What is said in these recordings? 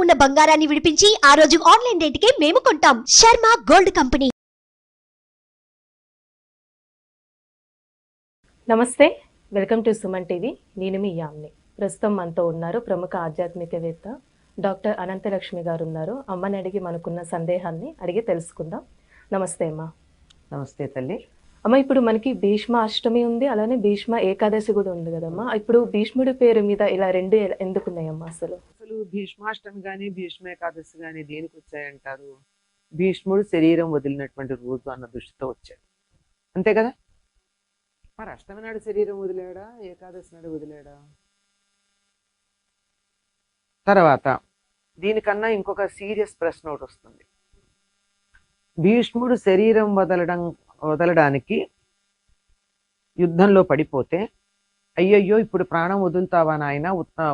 ఉన్న బంగారాన్ని విడిపించి ఆ రోజు ఆన్లైన్ రేటుకే మేము కొంటాం. Sharma gold company. నమస్తే, వెల్కమ్ టు సుమన్ టీవీ. నేను మీ యామ్ని. ప్రస్తుతం మనతో ఉన్నారు ప్రముఖ ఆధ్యాత్మికవేత్త డాక్టర్ అనంతలక్ష్మి గారు ఉన్నారు. అమ్మని అడిగి మనకున్న సందేహాన్ని అడిగి తెలుసుకుందాం. నమస్తే అమ్మ. నమస్తే తల్లి. అమ్మ, ఇప్పుడు మనకి భీష్మ అష్టమి ఉంది, అలానే భీష్మ ఏకాదశి కూడా ఉంది కదమ్మా. ఇప్పుడు భీష్ముడి పేరు మీద ఇలా రెండు ఎందుకున్నాయమ్మా? అసలు భీష్మాష్టమి గాని భీష్మ ఏకాదశి గాని దేనికి వచ్చాయంటారు? భీష్ముడు శరీరం వదిలినటువంటి రోజు అన్న దృష్టితో వచ్చాడు, అంతే కదా. మరి అష్టమి నాడు శరీరం వదిలేడా, ఏకాదశి నాడు వదిలేడా? తర్వాత దీనికన్నా ఇంకొక సీరియస్ ప్రశ్న ఒకటి వస్తుంది. భీష్ముడు శరీరం వదలడానికి యుద్ధంలో పడిపోతే, అయ్యయ్యో ఇప్పుడు ప్రాణం వదులుతావా నాయన,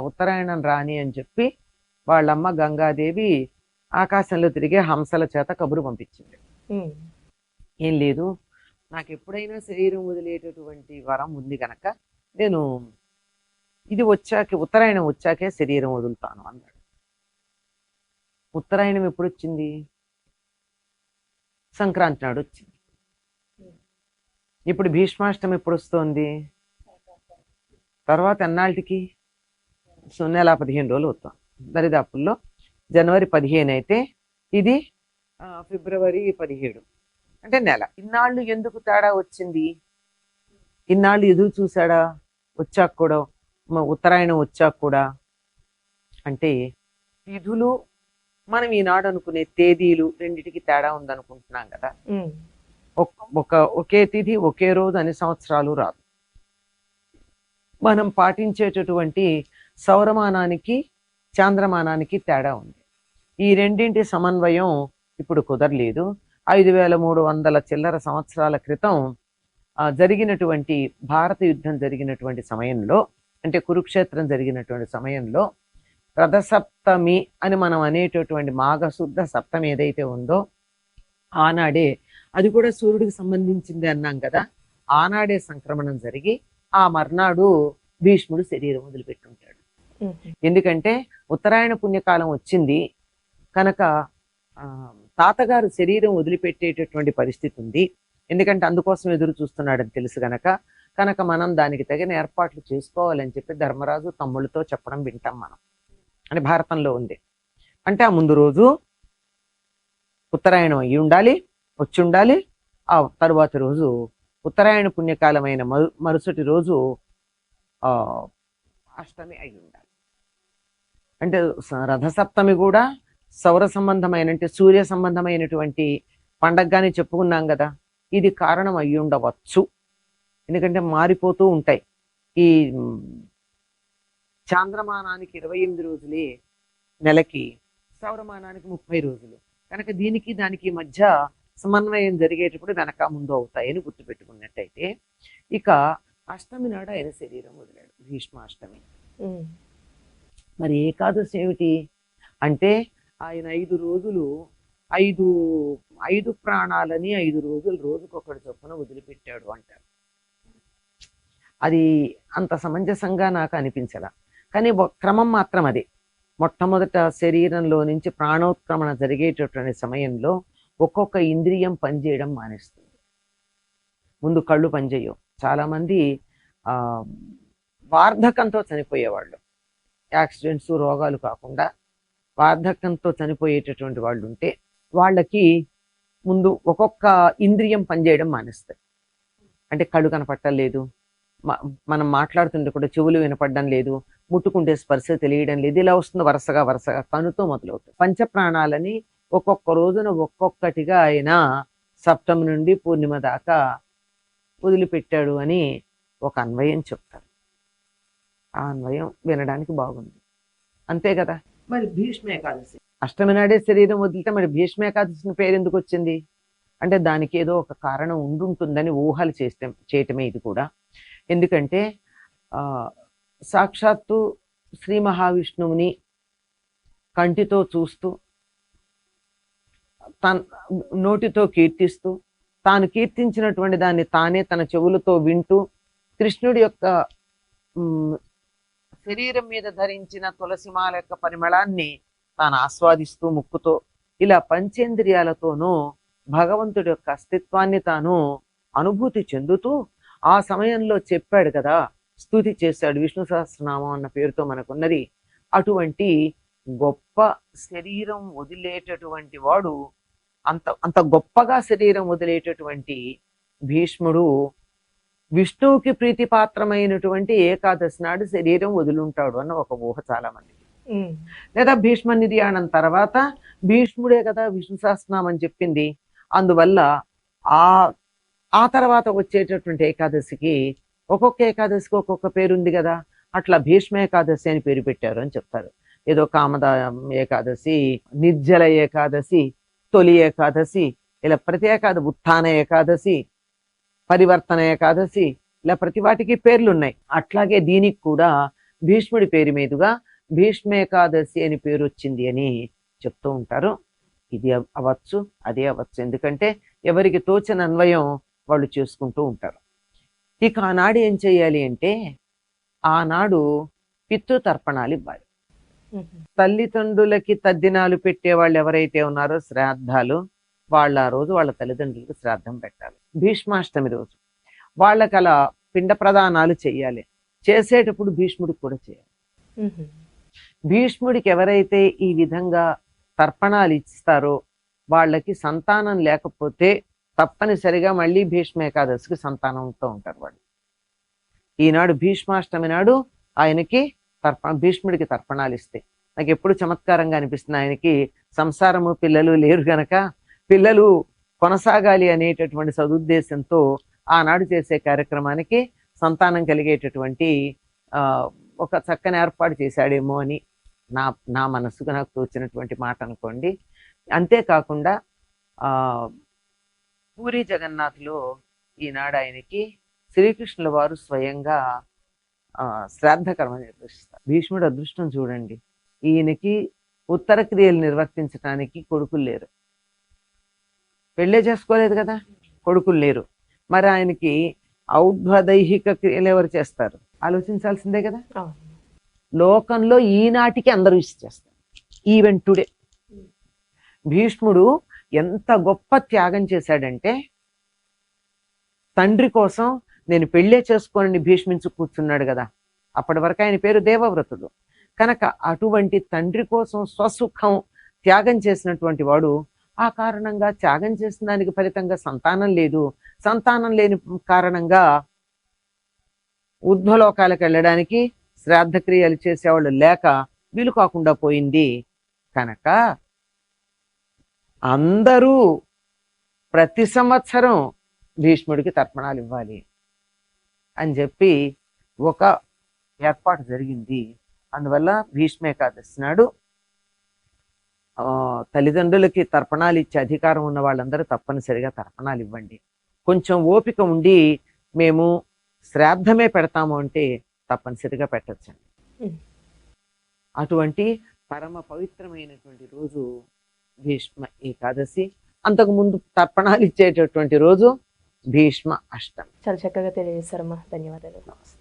ఉత్తరాయణం రాని అని చెప్పి వాళ్ళమ్మ గంగాదేవి ఆకాశంలో తిరిగే హంసల చేత కబురు పంపించింది. ఏం లేదు, నాకు ఎప్పుడైనా శరీరం వదిలేటటువంటి వరం ఉంది కనుక నేను ఇది వచ్చాకే, ఉత్తరాయణం వచ్చాకే శరీరం వదులుతాను అన్నాడు. ఉత్తరాయణం ఎప్పుడు వచ్చింది? సంక్రాంతి నాడు వచ్చింది. ఇప్పుడు భీష్మాష్టమి ఎప్పుడు వస్తుంది? తర్వాత ఎన్నాళ్ళకి? నెల 15 రోజులు అవుతాం. దరిదాపుల్లో జనవరి 15 అయితే ఇది ఫిబ్రవరి 17, అంటే నెల. ఇన్నాళ్ళు ఎందుకు తేడా వచ్చింది? ఇన్నాళ్ళు ఎదురు చూసాడా వచ్చాక కూడా, ఉత్తరాయణం వచ్చాక కూడా? అంటే తిథులు మనం ఈనాడు అనుకునే తేదీలు రెండిటికి తేడా ఉందనుకుంటున్నాం కదా. ఒకే తిథి ఒకే రోజు అన్ని సంవత్సరాలు రాదు. మనం పాటించేటటువంటి సౌరమానానికి చాంద్రమానానికి తేడా ఉంది. ఈ రెండింటి సమన్వయం ఇప్పుడు కుదరలేదు. 5300 చిల్లర సంవత్సరాల క్రితం జరిగినటువంటి భారత యుద్ధం జరిగినటువంటి సమయంలో, అంటే కురుక్షేత్రం జరిగినటువంటి సమయంలో రథసప్తమి అని మనం అనేటటువంటి మాఘశుద్ధ సప్తమి ఏదైతే ఉందో ఆనాడే, అది కూడా సూర్యుడికి సంబంధించింది అన్నాం కదా, ఆనాడే సంక్రమణం జరిగి ఆ మర్నాడు భీష్ముడు శరీరం వదిలిపెట్టుంటాడు. ఎందుకంటే ఉత్తరాయణ పుణ్యకాలం వచ్చింది కనుక తాతగారు శరీరం వదిలిపెట్టేటటువంటి పరిస్థితి ఉంది. ఎందుకంటే అందుకోసం ఎదురు చూస్తున్నాడని తెలుసు కనుక మనం దానికి తగిన ఏర్పాట్లు చేసుకోవాలని చెప్పి ధర్మరాజు తమ్ముళ్ళతో చెప్పడం వింటాం మనం, అని భారతంలో ఉంది. అంటే ఆ ముందు రోజు ఉత్తరాయణం అయ్యి ఉండాలి, వచ్చి ఉండాలి. ఆ తరువాతి రోజు ఉత్తరాయణ పుణ్యకాలమైన మరుసటి రోజు అష్టమి అయి ఉండాలి. అంటే రథసప్తమి కూడా సౌర సంబంధమైన, అంటే సూర్య సంబంధమైనటువంటి పండగగానే చెప్పుకున్నాం కదా. ఇది కారణం అయి ఉండవచ్చు. ఎందుకంటే మారిపోతూ ఉంటాయి. ఈ చాంద్రమానానికి 28 రోజులే నెలకి, సౌరమానానికి 30 రోజులు కనుక దీనికి దానికి మధ్య సమన్వయం జరిగేటప్పుడు వెనక ముందు అవుతాయని గుర్తుపెట్టుకున్నట్టయితే, ఇక అష్టమి నాడు ఆయన శరీరం వదిలాడు, భీష్మాష్టమి. మరి ఏకాదశి ఏమిటి అంటే, ఆయన 5 రోజులు 5 ప్రాణాలని 5 రోజులు రోజుకొకటి చొప్పున వదిలిపెట్టాడు అంటారు. అది అంత సమంజసంగా నాకు అనిపించలా. కానీ క్రమం మాత్రం అదే. మొట్టమొదట శరీరంలో నుంచి ప్రాణోత్క్రమణ జరిగేటటువంటి సమయంలో ఒక్కొక్క ఇంద్రియం పనిచేయడం మానేస్తుంది. ముందు కళ్ళు పనిచేయవు. చాలామంది వార్ధకంతో చనిపోయేవాళ్ళు, యాక్సిడెంట్స్ రోగాలు కాకుండా వార్ధకంతో చనిపోయేటటువంటి వాళ్ళు ఉంటే వాళ్ళకి ముందు ఒక్కొక్క ఇంద్రియం పనిచేయడం మానేస్తాయి. అంటే కళ్ళు కనపట్టలేదు, మనం మాట్లాడుతుంటే కూడా చెవులు వినపడడం లేదు, ముట్టుకుంటే స్పర్శ తెలియడం లేదు. ఇలా వస్తుంది వరుసగా కనుతో మొదలవుతుంది. పంచప్రాణాలని ఒక్కొక్క రోజున ఒక్కొక్కటిగా ఆయన సప్తమి నుండి పూర్ణిమ దాకా వదిలిపెట్టాడు అని ఒక అన్వయం చెప్తారు. ఆ అన్వయం వినడానికి బాగుంది, అంతే కదా. మరి భీష్మ ఏకాదశి అష్టమి నాడే శరీరం వదిలితే మరి భీష్మ ఏకాదశి పేరు ఎందుకు వచ్చింది అంటే, దానికి ఏదో ఒక కారణం ఉండుంటుందని ఊహలు చేయటమే ఇది కూడా. ఎందుకంటే సాక్షాత్తు శ్రీ మహావిష్ణువుని కంటితో చూస్తూ, తన నోటితో కీర్తిస్తూ, తాను కీర్తించినటువంటి దాన్ని తానే తన చెవులతో వింటూ, కృష్ణుడి యొక్క శరీరం మీద ధరించిన తులసిమాల యొక్క పరిమళాన్ని తాను ఆస్వాదిస్తూ ముక్కుతో ఇలా పంచేంద్రియాలతోనూ భగవంతుడి యొక్క అస్తిత్వాన్ని తాను అనుభూతి చెందుతూ ఆ సమయంలో చెప్పాడు కదా, స్తుతి చేశాడు. విష్ణు సహస్రనామం అన్న పేరుతో మనకున్నది. అటువంటి గొప్ప శరీరం వదిలేటటువంటి వాడు, అంత అంత గొప్పగా శరీరం వదిలేటటువంటి భీష్ముడు విష్ణువుకి ప్రీతిపాత్రమైనటువంటి ఏకాదశి నాడు శరీరం వదులుంటాడు అన్న ఒక ఊహ చాలా మందికి. లేదా భీష్మ నిర్యాణం తర్వాత భీష్ముడే కదా విష్ణు సహస్రనామం చెప్పింది. అందువల్ల ఆ తర్వాత వచ్చేటటువంటి ఏకాదశికి ఒక్కొక్క ఏకాదశికి ఒక్కొక్క పేరు ఉంది కదా, అట్లా భీష్మ ఏకాదశి అని పేరు పెట్టారు అని చెప్తారు. ఏదో కామద ఏకాదశి, నిర్జల ఏకాదశి, తొలి ఏకాదశి, ఇలా ప్రతి ఏకాదశి, ఉత్థాన ఏకాదశి, పరివర్తన ఏకాదశి, ఇలా ప్రతి వాటికి పేర్లు ఉన్నాయి. అట్లాగే దీనికి కూడా భీష్ముడి పేరు మీదుగా భీష్మేకాదశి అని పేరు వచ్చింది అని చెప్తూ ఉంటారు. ఇది అవ్వచ్చు, అదే అవ్వచ్చు, ఎందుకంటే ఎవరికి తోచిన అన్వయం వాళ్ళు చేసుకుంటూ ఉంటారు. ఇక ఆనాడు ఏం చెయ్యాలి అంటే, ఆనాడు పితృతర్పణాలు ఇవ్వాలి. తల్లిదండ్రులకి తద్దినాలు పెట్టే వాళ్ళు ఎవరైతే ఉన్నారో శ్రాద్ధాలు, వాళ్ళ ఆ రోజు వాళ్ళ తల్లిదండ్రులకు శ్రాద్ధం పెట్టాలి. భీష్మాష్టమి రోజు వాళ్ళకి అలా పిండ ప్రదానాలు చెయ్యాలి. చేసేటప్పుడు భీష్ముడికి కూడా చేయాలి. భీష్ముడికి ఎవరైతే ఈ విధంగా తర్పణాలు ఇస్తారో వాళ్ళకి సంతానం లేకపోతే తప్పనిసరిగా మళ్ళీ భీష్మ ఏకాదశికి సంతానంతో ఉంటారు వాళ్ళు. ఈనాడు భీష్మాష్టమి నాడు ఆయనకి భీష్ముడికి తర్పణాలు ఇస్తే నాకు ఎప్పుడు చమత్కారంగా అనిపిస్తుంది. ఆయనకి సంసారము పిల్లలు లేరు గనక పిల్లలు కొనసాగాలి అనేటటువంటి సదుద్దేశంతో ఆనాడు చేసే కార్యక్రమానికి సంతానం కలిగేటటువంటి ఒక చక్కని ఏర్పాటు చేశాడేమో అని నా మనసుకు నాకు తోచినటువంటి మాట అనుకోండి. అంతేకాకుండా పూరి జగన్నాథ్లో ఈనాడు ఆయనకి శ్రీకృష్ణుల వారు స్వయంగా శ్రాద్ధ కర్మ నిర్వహిస్తారు. భీష్ముడు అదృష్టం చూడండి, ఈయనకి ఉత్తర క్రియలు నిర్వర్తించడానికి కొడుకులు లేరు, పెళ్ళే చేసుకోలేదు కదా, కొడుకులు లేరు. మరి ఆయనకి ఔద్వదైహిక క్రియలు ఎవరు చేస్తారు? ఆలోచించాల్సిందే కదా. లోకంలో ఈనాటికి అందరూ చేస్తారు. ఈవెన్ టుడే భీష్ముడు ఎంత గొప్ప త్యాగం చేశాడంటే, తండ్రి కోసం నేను పెళ్ళే చేసుకోనని భీష్మించు కూర్చున్నాడు కదా. అప్పటి వరకు ఆయన పేరు దేవవ్రతుడు కనుక అటువంటి తండ్రి కోసం స్వసుఖం త్యాగం చేసినటువంటి వాడు. ఆ కారణంగా త్యాగం చేసిన దానికి ఫలితంగా సంతానం లేదు. సంతానం లేని కారణంగా ఊర్ధ్వలోకాలకు వెళ్ళడానికి శ్రాద్ధక్రియలు చేసేవాళ్ళు లేక వీలు కాకుండా పోయింది. కనుక అందరూ ప్రతి సంవత్సరం భీష్ముడికి తర్పణాలు ఇవ్వాలి అని చెప్పి ఒక ఏర్పాటు జరిగింది. అందువల్ల భీష్మేకాదశి నాడు తల్లిదండ్రులకి తర్పణాలు ఇచ్చే అధికారం ఉన్న వాళ్ళందరూ తప్పనిసరిగా తర్పణాలు ఇవ్వండి. కొంచెం ఓపిక ఉండి మేము శ్రాద్ధమే పెడతాము అంటే తప్పనిసరిగా పెట్టచ్చండి. అటువంటి పరమ పవిత్రమైనటువంటి రోజు భీష్మ ఏకాదశి. అంతకు ముందు తర్పణాలు ఇచ్చేటటువంటి రోజు భీష్మ అష్టమి. చాలా చక్కగా తెలియజేశారమ్మా, ధన్యవాదాలు. నమస్తే.